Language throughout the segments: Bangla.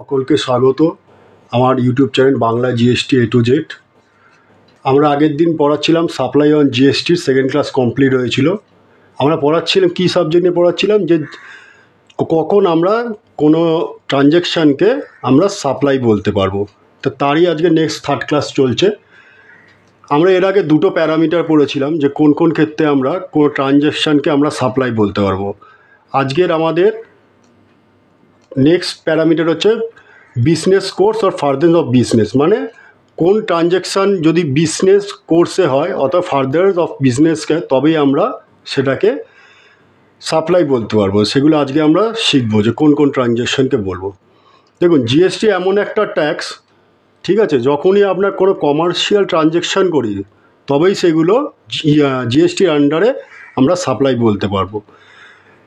সকলকে স্বাগত আমার YouTube channel Bangla GST A to Z. আমরা আগের দিন পড়াচ্ছিলাম সাপ্লাই অন জিএসটির সেকেন্ড ক্লাস কমপ্লিট হয়েছিল। আমরা পড়াচ্ছিলাম কী সাবজেক্ট নিয়ে পড়াচ্ছিলাম, যে কখন আমরা কোনো ট্রানজ্যাকশানকে আমরা সাপ্লাই বলতে পারবো। তো তারই আজকে নেক্সট থার্ড ক্লাস চলছে। আমরা এর আগে দুটো প্যারামিটার পড়েছিলাম, যে কোন কোন ক্ষেত্রে আমরা কোনো ট্রানজ্যাকশানকে আমরা সাপ্লাই বলতে পারবো। আজকের আমাদের নেক্সট প্যারামিটার হচ্ছে business course or further of business, মানে কোন ট্রানজ্যাকশান যদি বিজনেস কোর্সে হয় অথবা ফার্দার অফ বিজনেসকে, তবেই আমরা সেটাকে সাপ্লাই বলতে পারবো। সেগুলো আজকে আমরা শিখবো যে কোন কোন ট্রানজ্যাকশানকে বলবো। দেখুন, জিএসটি এমন একটা ট্যাক্স, ঠিক আছে, যখনই আপনার কোনো কমার্শিয়াল ট্রানজ্যাকশান করি তবেই সেগুলো জিএসটির আন্ডারে আমরা সাপ্লাই বলতে পারবো।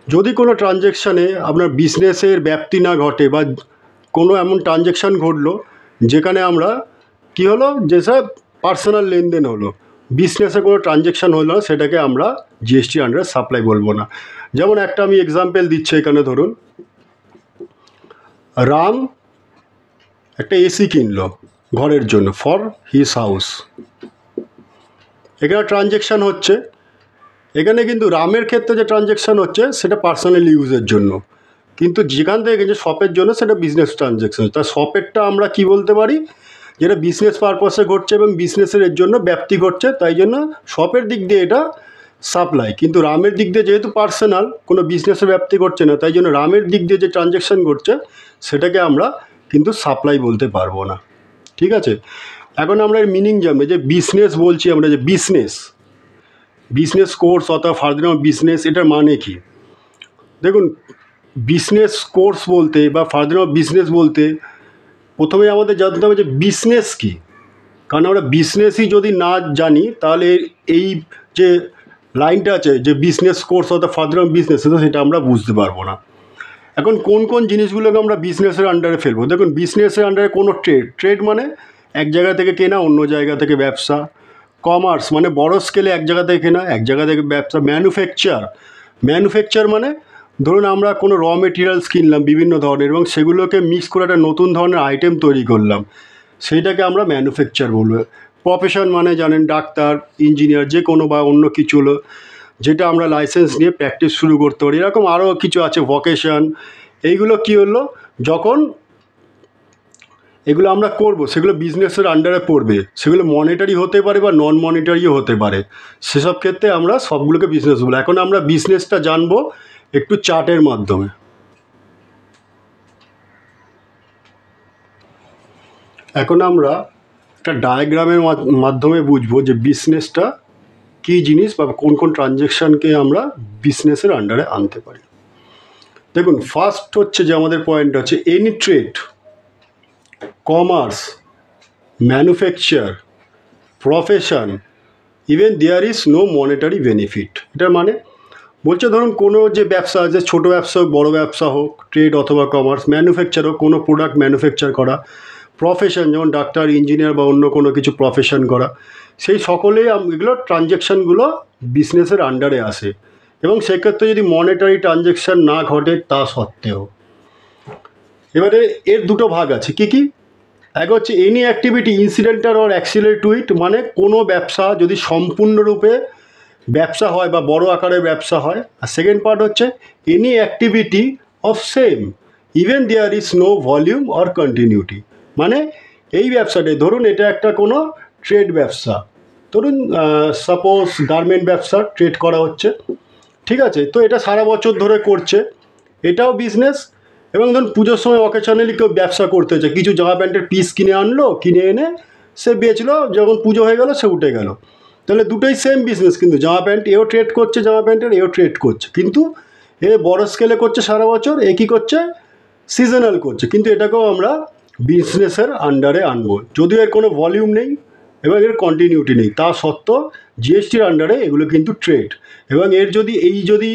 যদি কোনো ট্রানজ্যাকশানে আপনার বিজনেসের ব্যাপ্তি না ঘটে বা কোনো এমন ট্রানজ্যাকশান ঘটলো যেখানে আমরা কী হলো, যেসব পার্সোনাল লেনদেন হলো, বিজনেসে কোনো ট্রানজ্যাকশান হলো না, সেটাকে আমরা জিএসটি আন্ডারে সাপ্লাই বলবো না। যেমন একটা আমি এক্সাম্পল দিচ্ছি এখানে, ধরুন রাম একটা এসি কিনলো ঘরের জন্য ফর হিজ হাউস। এখানে ট্রানজ্যাকশান হচ্ছে, এখানে কিন্তু রামের ক্ষেত্রে যে ট্রানজ্যাকশান হচ্ছে সেটা পার্সোনাল ইউজের জন্য, কিন্তু যেখান থেকে যে শপের জন্য সেটা বিজনেস ট্রানজ্যাকশান। তা শপেরটা আমরা কি বলতে পারি, যেটা বিজনেস পারপাসে ঘটছে এবং বিজনেসের এর জন্য ব্যাপ্তি ঘটছে, তাই জন্য শপের দিক দিয়ে এটা সাপ্লাই। কিন্তু রামের দিক দিয়ে যেহেতু পার্সোনাল, কোনো বিজনেসের ব্যাপ্তি ঘটছে না, তাই জন্য রামের দিক দিয়ে যে ট্রানজ্যাকশান ঘটছে সেটাকে আমরা কিন্তু সাপ্লাই বলতে পারবো না। ঠিক আছে, এখন আমরা এর মিনিং জানবো, যে বিজনেস বলছি আমরা, যে বিজনেস কোর্স অথবা ফার্দার অফ বিজনেস, এটার মানে কি। দেখুন, বিজনেস কোর্স বলতে বা ফার্দার অফ বিজনেস বলতে প্রথমে আমাদের জানতে হবে যে বিজনেস কী। কারণ আমরা বিজনেসই যদি না জানি তাহলে এই যে লাইনটা আছে যে বিজনেস কোর্স অথবা ফার্দার অফ বিজনেস, সেটা আমরা বুঝতে পারবো না। এখন কোন কোন জিনিসগুলোকে আমরা বিজনেসের আন্ডারে ফেলবো। দেখুন, বিজনেসের আন্ডারে কোনো ট্রেড মানে এক জায়গা থেকে কেনা, অন্য জায়গা থেকে ব্যবসা। কমার্স মানে বড় স্কেলে এক জায়গা থেকে কেনা, এক জায়গা থেকে ব্যবসা। ম্যানুফ্যাকচার মানে ধরুন আমরা কোনো র মেটেরিয়ালস কিনলাম বিভিন্ন ধরনের এবং সেগুলোকে মিক্স করে একটা নতুন ধরনের আইটেম তৈরি করলাম, সেইটাকে আমরা ম্যানুফ্যাকচার বলবো। প্রফেশন মানে জানেন ডাক্তার, ইঞ্জিনিয়ার, যে কোনো বা অন্য কিছু হলো যেটা আমরা লাইসেন্স নিয়ে প্র্যাকটিস শুরু করতে পারি। এরকম আরও কিছু আছে, ভোকেশন। এইগুলো কী হলো, যখন এগুলো আমরা করব সেগুলো বিজনেসের আন্ডারে পড়বে। সেগুলো মনিটারি হতে পারে বা নন মনিটারিও হতে পারে, সেসব ক্ষেত্রে আমরা সবগুলোকে বিজনেস বলবো। এখন আমরা বিজনেসটা জানবো একটু চার্টের মাধ্যমে। এখন আমরা একটা ডায়াগ্রামের মাধ্যমে বুঝবো যে বিজনেসটা কী জিনিস বা কোন কোন ট্রানজ্যাকশানকে আমরা বিজনেসের আন্ডারে আনতে পারি। দেখুন, ফার্স্ট হচ্ছে যে আমাদের পয়েন্ট হচ্ছে any trade, commerce, manufacture, profession, even there is no monetary benefit. এটার মানে বলছে ধরুন কোনো যে ব্যবসা আছে, ছোটো ব্যবসা হোক বড়ো ব্যবসা হোক, ট্রেড অথবা কমার্স, ম্যানুফ্যাকচার হোক কোনো প্রোডাক্ট ম্যানুফ্যাকচার করা, প্রফেশন যেমন ডাক্তার, ইঞ্জিনিয়ার বা অন্য কোনো কিছু প্রফেশন করা, সেই সকলেই এগুলো ট্রানজ্যাকশানগুলো বিজনেসের আন্ডারে আসে। এবং সেক্ষেত্রে যদি মনিটারি ট্রানজ্যাকশান না ঘটে তা সত্ত্বেও। এবারে এর দুটো ভাগ আছে, কি কি। এক হচ্ছে any activity incidental or auxiliary to it, মানে কোনো ব্যবসা যদি সম্পূর্ণরূপে ব্যবসা হয় বা বড় আকারের ব্যবসা হয়। আর সেকেন্ড পার্ট হচ্ছে any activity of same even there is no volume or continuity, মানে এই ব্যবসাটাই ধরুন এটা একটা কোনো ট্রেড ব্যবসা, ধরুন সাপোজ গার্মেন্ট ব্যবসা ট্রেড করা হচ্ছে, ঠিক আছে, তো এটা সারা বছর ধরে করছে, এটাও বিজনেস। এবং ধরুন পুজোর সময় অকেশনালি কেউ ব্যবসা করতে চায়, কিছু জামা প্যান্টের পিস কিনে আনলো, কিনে এনে সে বেচলো, যখন পুজো হয়ে গেল সে উঠে গেল, তাহলে দুটোই সেম বিজনেস। কিন্তু জামা প্যান্ট এও ট্রেড করছে, জামা প্যান্টের এও ট্রেড করছে, কিন্তু এ বড় স্কেলে করছে সারা বছর, এ কী করছে সিজনাল করছে, কিন্তু এটাকেও আমরা বিজনেসের আন্ডারে আনবো, যদিও এর কোনো ভলিউম নেই এবং এর কন্টিনিউটি নেই, তা সত্ত্বেও জিএসটির আন্ডারে এগুলো কিন্তু ট্রেড। এবং এর যদি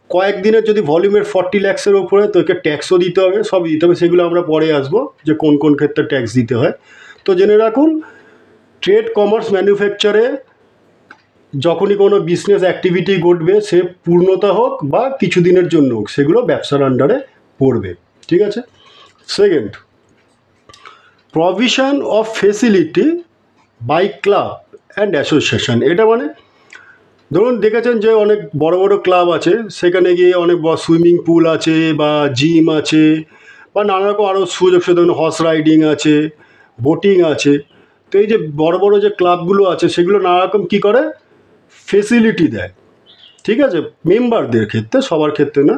কয়েকদিনের যদি ভলিউমের 40 লাখসের ওপরে, তো একে ট্যাক্সও দিতে হবে, সব দিতে হবে, সেগুলো আমরা পরে আসবো যে কোন কোন ক্ষেত্রে ট্যাক্স দিতে হয়। তো জেনে রাখুন, ট্রেড, কমার্স, ম্যানুফ্যাকচারে যখনই কোনো বিজনেস অ্যাক্টিভিটি ঘটবে, সে পূর্ণতা হোক বা কিছু দিনের জন্য হোক, সেগুলো ব্যবসার আন্ডারে পড়বে। ঠিক আছে, second, provision of facility by club and association. এটা মানে ধরুন দেখেছেন যে অনেক বড় বড় ক্লাব আছে, সেখানে গিয়ে অনেক সুইমিং পুল আছে বা জিম আছে বা নানা রকম আরও সুযোগ সুবিধা, হর্স রাইডিং আছে, বোটিং আছে। তো এই যে বড় বড় যে ক্লাবগুলো আছে সেগুলো নানা রকম কী করে ফেসিলিটি দেয়, ঠিক আছে, মেম্বারদের ক্ষেত্রে, সবার ক্ষেত্রে না।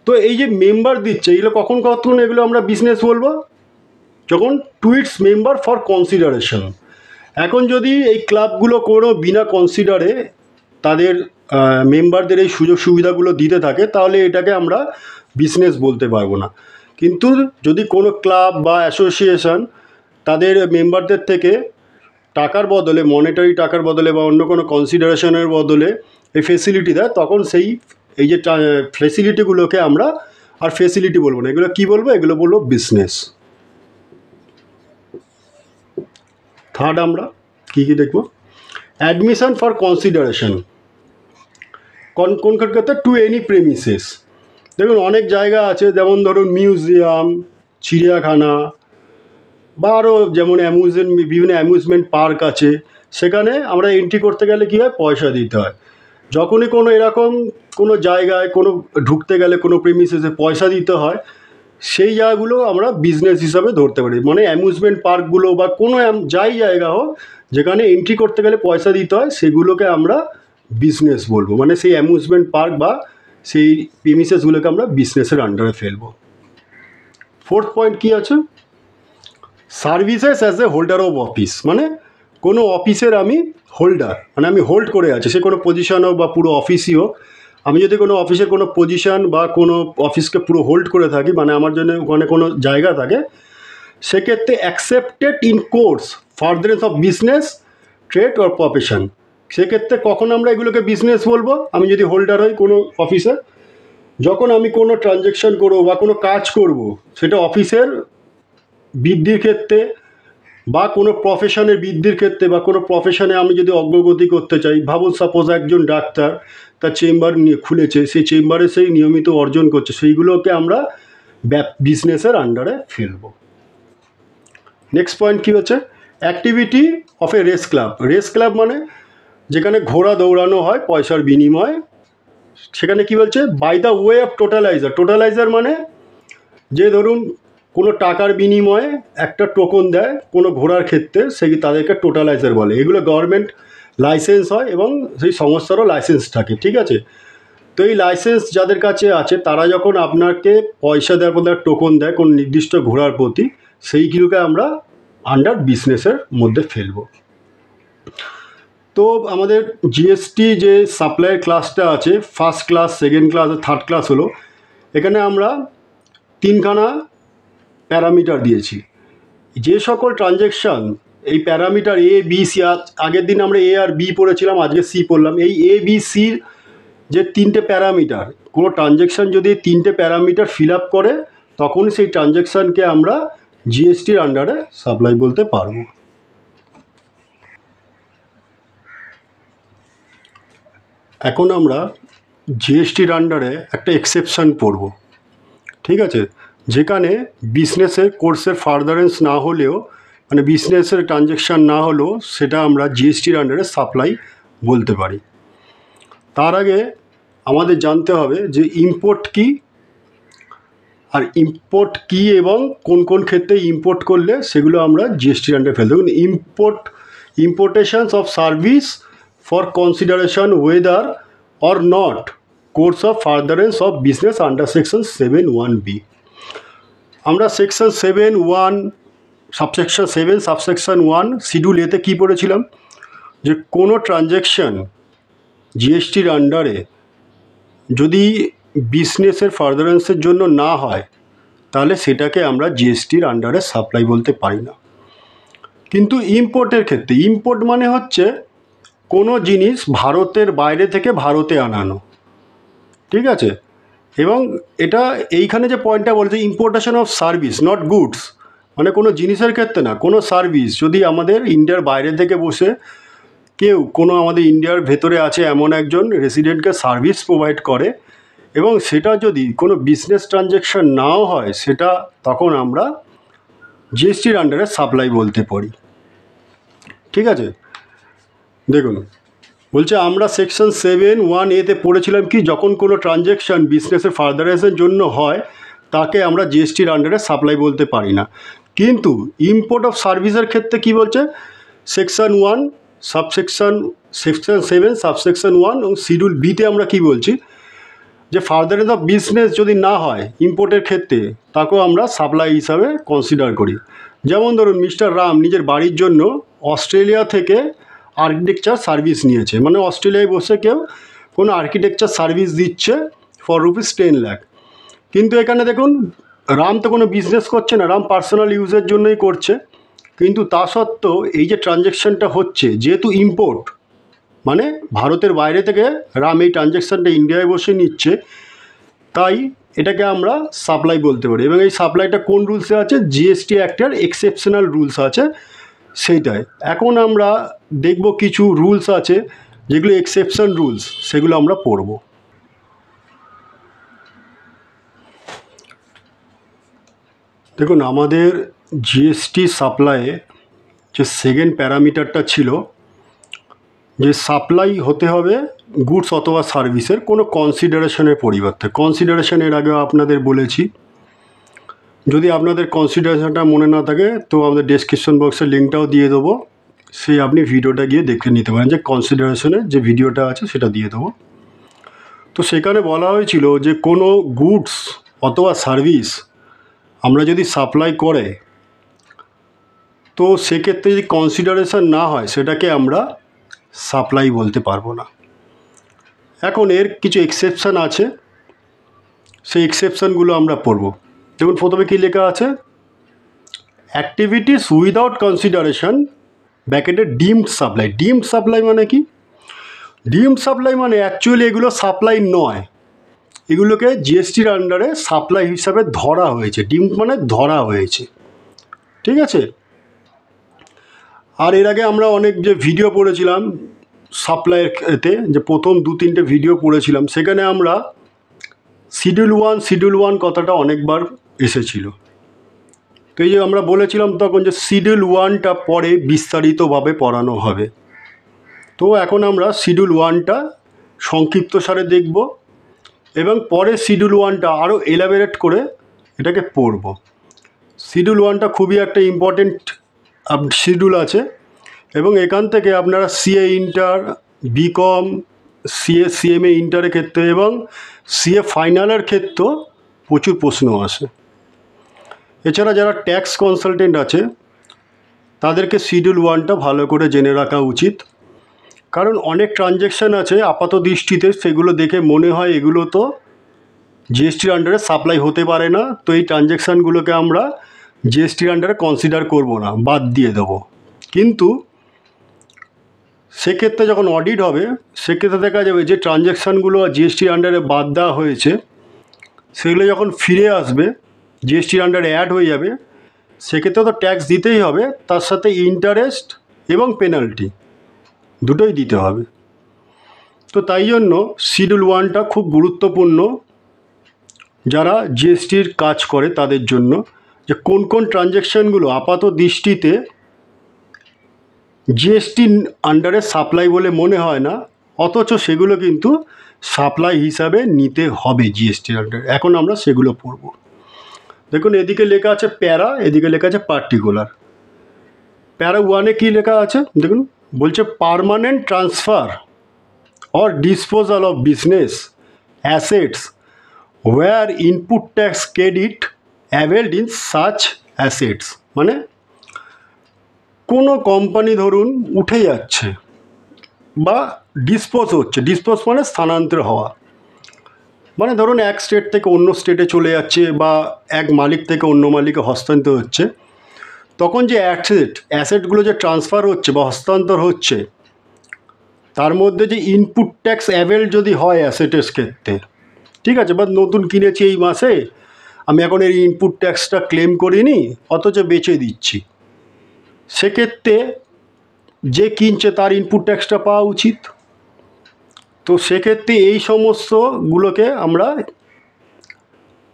তো এই যে মেম্বার দিচ্ছে এগুলো কখন এগুলো আমরা বিজনেস বলবো যখন to its member for consideration. এখন যদি এই ক্লাবগুলো কোনো বিনা কনসিডারে তাদের মেম্বারদের এই সুযোগ সুবিধাগুলো দিতে থাকে তাহলে এটাকে আমরা বিজনেস বলতে পারবো না। কিন্তু যদি কোনো ক্লাব বা অ্যাসোসিয়েশন তাদের মেম্বারদের থেকে টাকার বদলে, মনিটারি টাকার বদলে বা অন্য কোনো কনসিডারেশনের বদলে এই ফেসিলিটি দেয়, তখন এই যে ফেসিলিটিগুলোকে আমরা আর ফেসিলিটি বলবো না, এগুলো কী বলবো, এগুলো বলবো বিজনেস। থার্ড আমরা কী কী দেখব, অ্যাডমিশন ফর কনসিডারেশন কোন ক্ষেত্রে টু এনি প্রেমিসেস। দেখুন অনেক জায়গা আছে, যেমন ধরুন মিউজিয়াম, চিড়িয়াখানা বা আরও যেমন বিভিন্ন অ্যামিউজমেন্ট পার্ক আছে, সেখানে আমরা এন্ট্রি করতে গেলে কী হয়, পয়সা দিতে হয়। যখনই কোনো এরকম কোনো জায়গায় কোনো ঢুকতে গেলে কোনো প্রেমিসেসে পয়সা দিতে হয়, সেই জায়গাগুলো আমরা বিজনেস হিসাবে ধরতে পারি। মানে অ্যামিউজমেন্ট পার্কগুলো বা কোনো যাই জায়গা হোক যেখানে এন্ট্রি করতে গেলে পয়সা দিতে হয়, সেগুলোকে আমরা বিজনেস বলবো। মানে সেই অ্যামিউজমেন্ট পার্ক বা সেই প্রেমিসেসগুলোকে আমরা বিজনেসের আন্ডারে ফেলবো। ফোর্থ পয়েন্ট কী আছে, services as a holder of office. মানে কোনো অফিসের আমি হোল্ডার, মানে আমি হোল্ড করে আছি, সে কোনো পজিশন হোক বা পুরো অফিসই হোক। আমি যদি কোনো অফিসের কোনো পজিশন বা কোনো অফিসকে পুরো হোল্ড করে থাকি, মানে আমার জন্য ওখানে কোনো জায়গা থাকে, সেক্ষেত্রে accepted in course furtherance of business, trade or profession. সেক্ষেত্রে কখন আমরা এগুলোকে বিজনেস বলবো, আমি যদি হোল্ডার হই কোনো অফিসে, যখন আমি কোনো ট্রানজ্যাকশন করবো বা কোনো কাজ করব, সেটা অফিসের বৃদ্ধির ক্ষেত্রে বা কোনো প্রফেশনের বৃদ্ধির ক্ষেত্রে বা কোনো প্রফেশনে আমি যদি অগ্রগতি করতে চাই। ভাবুন সাপোজ একজন ডাক্তার তার চেম্বার খুলেছে, সেই চেম্বারে সেই নিয়মিত অর্জন করছে, সেইগুলোকে আমরা বিজনেসের আন্ডারে ফেলবো। নেক্সট পয়েন্ট কী হচ্ছে, activity of a race club. Race club মানে যেখানে ঘোড়া দৌড়ানো হয় পয়সার বিনিময়ে, সেখানে কি বলছে, বাই দ্য ওয়ে অফ টোটালাইজার। টোটালাইজার মানে যে ধরুন কোনো টাকার বিনিময়ে একটা টোকন দেয় কোনো ঘোড়ার ক্ষেত্রে, সেই তাদেরকে টোটালাইজার বলে। এগুলো গভর্নমেন্ট লাইসেন্স হয় এবং সেই সংস্থারও লাইসেন্স থাকে, ঠিক আছে। তো এই লাইসেন্স যাদের কাছে আছে তারা যখন আপনাকে পয়সা দেওয়ার পর টোকন দেয় কোনো নির্দিষ্ট ঘোড়ার প্রতি, সেইগুলোকে আমরা আন্ডার বিজনেসের মধ্যে ফেলবো। তো আমাদের জিএসটি যে সাপ্লাইয়ের ক্লাসটা আছে, first class, second class, third class হলো, এখানে আমরা তিনখানা প্যারামিটার দিয়েছি। যে সকল ট্রানজ্যাকশান এই প্যারামিটার এ বি সি, আগের দিন আমরা এ আর বি পড়েছিলাম, আজকে সি পড়লাম। এই এ বি সির যে তিনটে প্যারামিটার, কোনো ট্রানজ্যাকশান যদি তিনটে প্যারামিটার ফিল আপ করে তখন সেই ট্রানজ্যাকশানকে আমরা জিএসটির আন্ডারে সাপ্লাই বলতে পারবো। এখন আমরা জিএসটির আন্ডারে একটা এক্সেপশান পড়ব, ঠিক আছে, যেখানে বিজনেসের কোর্সের ফার্দারেন্স না হলেও, মানে বিজনেসের ট্রানজ্যাকশান না হলেও সেটা আমরা জিএসটির আন্ডারে সাপ্লাই বলতে পারি। তার আগে আমাদের জানতে হবে যে ইম্পোর্ট কী, আর ইম্পোর্ট কী এবং কোন কোন ক্ষেত্রে ইম্পোর্ট করলে সেগুলো আমরা জিএসটির আন্ডারে ফেলতে। দেখুন, importations of service for consideration whether or not course of furtherance of business under section 7(1)(b)। আমরা সেকশন 7(1) সাবসেকশন 7 সাবসেকশন 1 শিডিউল এতে কী পড়েছিলাম, যে কোনো ট্রানজ্যাকশান জিএসটির আন্ডারে যদি বিজনেসের ফার্দারেন্সের জন্য না হয় তাহলে সেটাকে আমরা জিএসটির আন্ডারে সাপ্লাই বলতে পারি না। কিন্তু ইম্পোর্টের ক্ষেত্রে, ইম্পোর্ট মানে হচ্ছে কোনো জিনিস ভারতের বাইরে থেকে ভারতে আনানো, ঠিক আছে। এবং এটা এইখানে যে পয়েন্টটা বলছে, importation of service not goods, মানে কোনো জিনিসের ক্ষেত্রে না, কোনো সার্ভিস যদি আমাদের ইন্ডিয়ার বাইরে থেকে বসে কেউ, কোনো আমাদের ইন্ডিয়ার ভেতরে আছে এমন একজন রেসিডেন্টকে সার্ভিস প্রোভাইড করে, এবং সেটা যদি কোনো বিজনেস ট্রানজ্যাকশান নাও হয় সেটা তখন আমরা জিএসটির আন্ডারে সাপ্লাই বলতে পারি। ঠিক আছে, দেখুন বলছে আমরা সেকশন 7(1)A পড়েছিলাম কি যখন কোনো ট্রানজ্যাকশান বিজনেসের ফার্দারাইজের জন্য হয় তাকে আমরা জিএসটির আন্ডারে সাপ্লাই বলতে পারি না। কিন্তু ইম্পোর্ট অফ সার্ভিসের ক্ষেত্রে কি বলছে, সেকশন 1 সেকশন 7 সাবসেকশন 1 এবং শিডিউল বিতে আমরা কি বলছি যে ফার্দারেন্স অফ বিজনেস যদি না হয় ইম্পোর্টের ক্ষেত্রে তাকেও আমরা সাপ্লাই হিসাবে কনসিডার করি। যেমন ধরুন মিস্টার রাম নিজের বাড়ির জন্য অস্ট্রেলিয়া থেকে আর্কিটেকচার সার্ভিস নিয়েছে, মানে অস্ট্রেলিয়ায় বসে কেউ কোনো আর্কিটেকচার সার্ভিস দিচ্ছে ফর ₹10 লাখ। কিন্তু এখানে দেখুন রাম তো কোনো বিজনেস করছে না, রাম পার্সোনাল ইউজের জন্যই করছে। কিন্তু তা সত্ত্বেও এই যে ট্রানজ্যাকশানটা হচ্ছে যেহেতু ইম্পোর্ট, মানে ভারতের বাইরে থেকে রাম এই ট্রানজ্যাকশানটা ইন্ডিয়ায় বসে নিচ্ছে, তাই এটাকে আমরা সাপ্লাই বলতে পারি। এবং এই সাপ্লাইটা কোন রুলসে আছে, জিএসটি অ্যাক্টের এক্সেপশনাল রুলস আছে সেইটাই। এখন আমরা দেখব কিছু রুলস আছে যেগুলো এক্সেপশন রুলস, সেগুলো আমরা পড়ব। দেখুন আমাদের জিএসটি সাপ্লাইয়ে যে সেকেন্ড প্যারামিটারটা ছিল যে সাপ্লাই হতে হবে গুডস অথবা সার্ভিসের কোনো কনসিডারেশনের পরিবর্তে। কনসিডারেশনের আগেও আপনাদের বলেছি, যদি আপনাদের কনসিডারেশনটা মনে না থাকে তো আমাদের ডেসক্রিপশন বক্সের লিঙ্কটাও দিয়ে দেবো, সেই আপনি ভিডিওটা গিয়ে দেখে নিতে পারেন, যে কনসিডারেশনের যে ভিডিওটা আছে সেটা দিয়ে দেবো। তো সেখানে বলা হয়েছিল যে কোনো গুডস অথবা সার্ভিস আমরা যদি সাপ্লাই করে তো সেক্ষেত্রে যদি কনসিডারেশন না হয় সেটাকে আমরা সাপ্লাই বলতে পারবো না। এখন এর কিছু এক্সেপশান আছে, সেই এক্সেপশানগুলো আমরা পড়ব। দেখুন প্রথমে কী লেখা আছে, অ্যাক্টিভিটিস উইদাউট কনসিডারেশন ব্র্যাকেটে ডিমড সাপ্লাই। ডিমড সাপ্লাই মানে কি, ডিমড সাপ্লাই মানে অ্যাকচুয়ালি এগুলো সাপ্লাই নয়, এগুলোকে জিএসটির আন্ডারে সাপ্লাই হিসাবে ধরা হয়েছে। ডিমড মানে ধরা হয়েছে, ঠিক আছে। আর এর আগে আমরা অনেক যে ভিডিও পড়েছিলাম সাপ্লাইয়ের এতে, যে প্রথম 2-3টে ভিডিও পড়েছিলাম, সেখানে আমরা শিডিউল 1 কথাটা অনেকবার এসেছিল। তো এই যে আমরা বলেছিলাম তখন যে শিডিউল 1টা পরে বিস্তারিতভাবে পড়ানো হবে। তো এখন আমরা শিডিউল 1টা সংক্ষিপ্তসারে দেখব এবং পরে শিডিউল 1টা আরও এলাবোরেট করে এটাকে পড়ব। শিডিউল 1টা খুবই একটা ইম্পর্টেন্ট শিডিউল আছে এবং এখান থেকে আপনারা সিএ ইন্টার, বিকম, সিএমএ ইন্টারের ক্ষেত্রে এবং সিএ ফাইনালের ক্ষেত্রেও প্রচুর প্রশ্ন আসে। এছাড়া যারা ট্যাক্স কনসালটেন্ট আছে তাদেরকে শিডিউল 1টা ভালো করে জেনে রাখা উচিত, কারণ অনেক ট্রানজ্যাকশান আছে আপাত দৃষ্টিতে সেগুলো দেখে মনে হয় এগুলো তো জিএসটির আন্ডারে সাপ্লাই হতে পারে না, তো এই ট্রানজ্যাকশানগুলোকে আমরা জিএসটির আন্ডারে কনসিডার করব না, বাদ দিয়ে দেবো। কিন্তু সেক্ষেত্রে যখন অডিট হবে সেক্ষেত্রে দেখা যাবে যে ট্রানজ্যাকশানগুলো জিএসটির আন্ডারে বাদ দেওয়া হয়েছে সেগুলো যখন ফিরে আসবে জিএসটির আন্ডারে অ্যাড হয়ে যাবে, সেক্ষেত্রে তো ট্যাক্স দিতেই হবে, তার সাথে ইন্টারেস্ট এবং পেনাল্টি দুটোই দিতে হবে। তো তাই জন্য শিডিউল 1টা খুব গুরুত্বপূর্ণ যারা জিএসটির কাজ করে তাদের জন্য, যে কোন কোন ট্রানজ্যাকশানগুলো আপাত দৃষ্টিতে জিএসটি আন্ডারে সাপ্লাই বলে মনে হয় না, অথচ সেগুলো কিন্তু সাপ্লাই হিসাবে নিতে হবে জিএসটির আন্ডারে। এখন আমরা সেগুলো পড়ব। দেখুন এদিকে লেখা আছে প্যারা, এদিকে লেখা আছে পার্টিকুলার। প্যারা 1-এ কী লেখা আছে দেখুন, বলছে permanent transfer or disposal of business assets where input tax credit availed in such assets. মানে কোনো কোম্পানি ধরুন উঠে যাচ্ছে বা ডিসপোজ হচ্ছে, ডিসপোজ মানে স্থানান্তর হওয়া, মানে ধরুন এক স্টেট থেকে অন্য স্টেটে চলে যাচ্ছে বা এক মালিক থেকে অন্য মালিকে হস্তান্তর হচ্ছে, তখন যে অ্যাসেটগুলো যে ট্রান্সফার হচ্ছে বা হস্তান্তর হচ্ছে তার মধ্যে যে ইনপুট ট্যাক্স অ্যাভেল যদি হয় অ্যাসেটের ক্ষেত্রে, ঠিক আছে, বা নতুন কিনেছি এই মাসে আমি এখন এই ইনপুট ট্যাক্সটা ক্লেম করিনি অথচ বেচে দিচ্ছি, সেক্ষেত্রে যে কিনছে তার ইনপুট ট্যাক্সটা পাওয়া উচিত। তো তো সেক্ষেত্রে এই সমস্তগুলোকে আমরা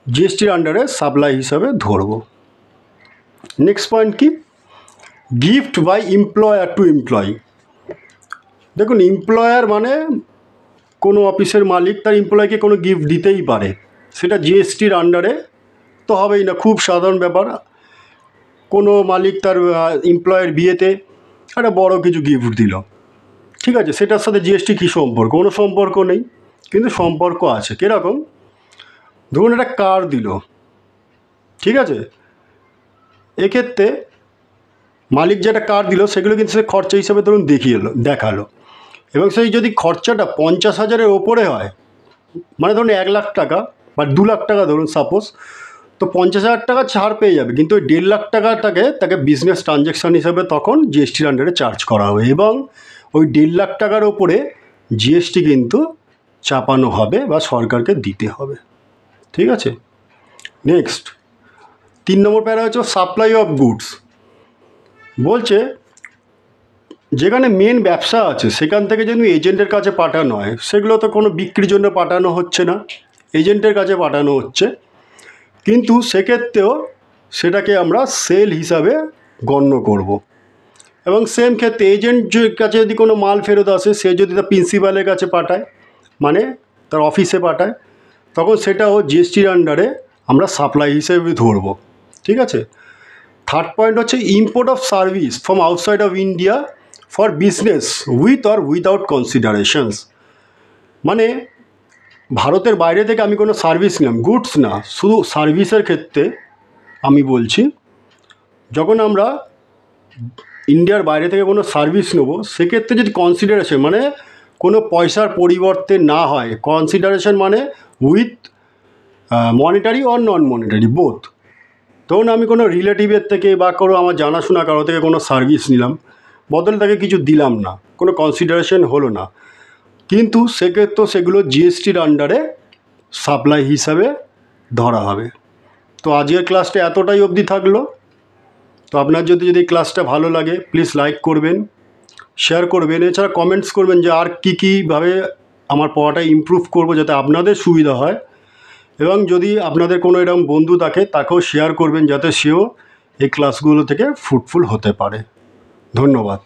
জিএসটির আন্ডারে সাপ্লাই হিসাবে ধরব। নেক্সট পয়েন্ট কি? Gift by employer to employee. দেখুন, এমপ্লয়ার মানে কোনো অফিসের মালিক তার এমপ্লয়িকে কোনো গিফট দিতেই পারে, সেটা জিএসটির আন্ডারে তো হবেই না। খুব সাধারণ ব্যাপার, কোনো মালিক তার এমপ্লয়ের বিয়েতে একটা বড় কিছু গিফট দিল, ঠিক আছে, সেটার সাথে জিএসটি কী সম্পর্ক? কোনো সম্পর্ক নেই, কিন্তু সম্পর্ক আছে। কীরকম? ধরুন একটা কার দিল, ঠিক আছে, এক্ষেত্রে মালিক যেটা কার দিল সেগুলো কিন্তু সে খরচা হিসাবে ধরুন দেখালো, এবং সেই যদি খরচাটা 50,000-এর ওপরে হয়, মানে ধরুন 1 লাখ টাকা বা 2 লাখ টাকা ধরুন সাপোজ, তো 50,000 টাকা ছাড় পেয়ে যাবে, কিন্তু ওই 1.5 লাখ টাকাটাকে তাকে বিজনেস ট্রানজ্যাকশান হিসাবে তখন জিএসটির আন্ডারে চার্জ করা হবে, এবং ওই 1.5 লাখ টাকার ওপরে জিএসটি কিন্তু চাপানো হবে বা সরকারকে দিতে হবে, ঠিক আছে। নেক্সট 3 নম্বর প্যারা হচ্ছে সাপ্লাই অফ গুডস। বলছে যেখানে মেন ব্যবসা আছে সেখান থেকে যদি এজেন্টের কাছে পাঠানো হয়, সেগুলো তো কোনো বিক্রির জন্য পাঠানো হচ্ছে না, এজেন্টের কাছে পাঠানো হচ্ছে, কিন্তু সেক্ষেত্রেও সেটাকে আমরা সেল হিসাবে গণ্য করব। এবং সেম ক্ষেত্রে এজেন্টের কাছে যদি কোনো মাল ফেরত আসে, সে যদি তার প্রিন্সিপালের কাছে পাঠায়, মানে তার অফিসে পাঠায়, তখন সেটাও জিএসটির আন্ডারে আমরা সাপ্লাই হিসেবে ধরব, ঠিক আছে। থার্ড পয়েন্ট হচ্ছে import of service from outside of India for business with or without considerations. মানে ভারতের বাইরে থেকে আমি কোনো সার্ভিস নিলাম, গুডস না, শুধু সার্ভিসের ক্ষেত্রে আমি বলছি, যখন আমরা ইন্ডিয়ার বাইরে থেকে কোনো সার্ভিস নেব, সেক্ষেত্রে যদি কনসিডারেশন মানে কোনো পয়সার পরিবর্তে না হয়, কনসিডারেশন মানে with monetary or non monetary both. ধরুন আমি কোনো রিলেটিভের থেকে বা কোনো আমার জানাশোনা কারো থেকে কোনো সার্ভিস নিলাম, বদলে তাকে কিছু দিলাম না, কোনো কনসিডারেশন হলো না, কিন্তু সেক্ষেত্রে সেগুলো জিএসটির আন্ডারে সাপ্লাই হিসাবে ধরা হবে। তো আজকের ক্লাসটা এতটাই অবধি থাকলো। তো আপনার যদি ক্লাসটা ভালো লাগে, প্লিজ লাইক করবেন, শেয়ার করবেন, এছাড়া কমেন্টস করবেন যে আর কীভাবে আমার পড়াটা ইমপ্রুভ করব যাতে আপনাদের সুবিধা হয়, এবং যদি আপনাদের কোনো এরকম বন্ধু থাকে তাকেও শেয়ার করবেন যাতে সেও এই ক্লাসগুলো থেকে ফ্রুটফুল হতে পারে। ধন্যবাদ।